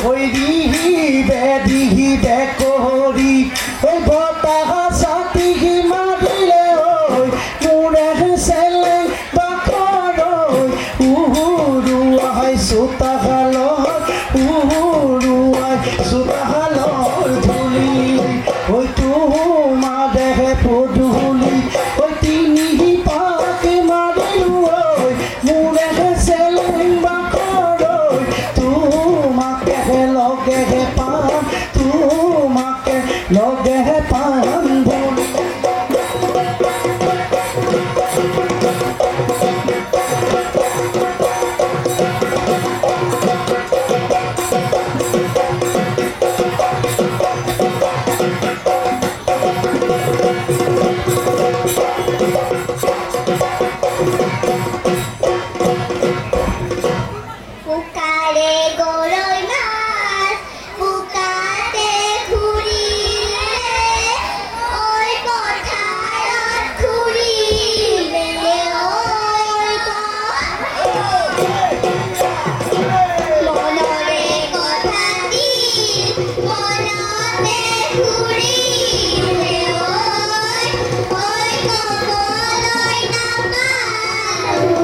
ওই দিহিবে করি ওই বতাহ সাথী মারিলে ওই মুড়ে সেলে বাকর উহুরুয়াই সুতাহাল উহুরুয়াই সুতাহাল ধুলি ওই তুমা দেহে পদুলি ওই তিনি পাকে মারিল ওই মুড়ে সেলে বাকর তুমাকে লগে পাম তুমাকে লগে পাম ধুলি পুকারে গরই মাছ পুকাতে ঘুরিলে ওই পথাৰত ঘুৰিলে মনৰে কথা দি মনতে ঘুৰিলে ওই কবলৈ নাপালো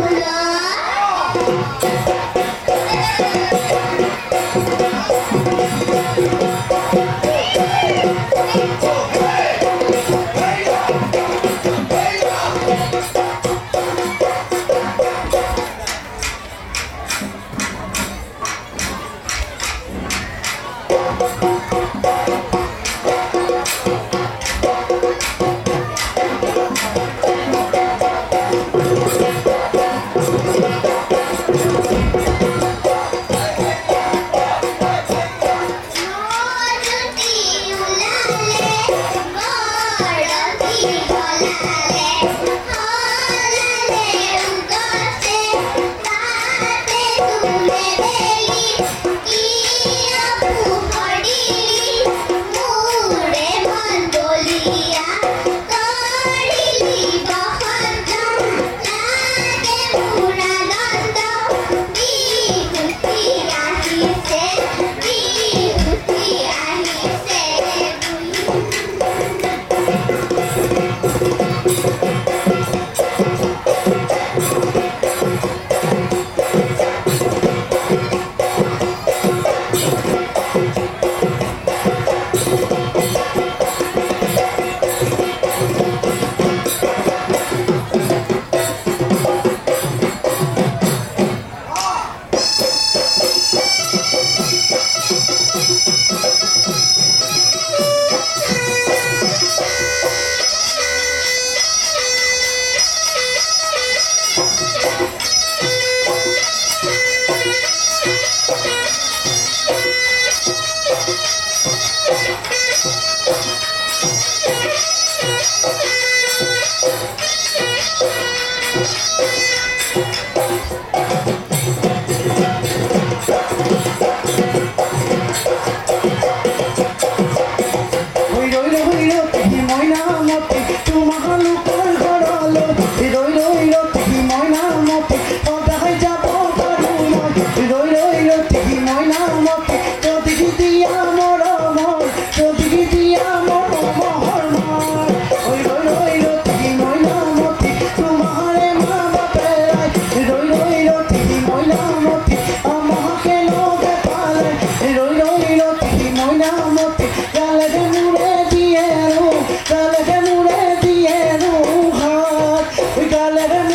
Let him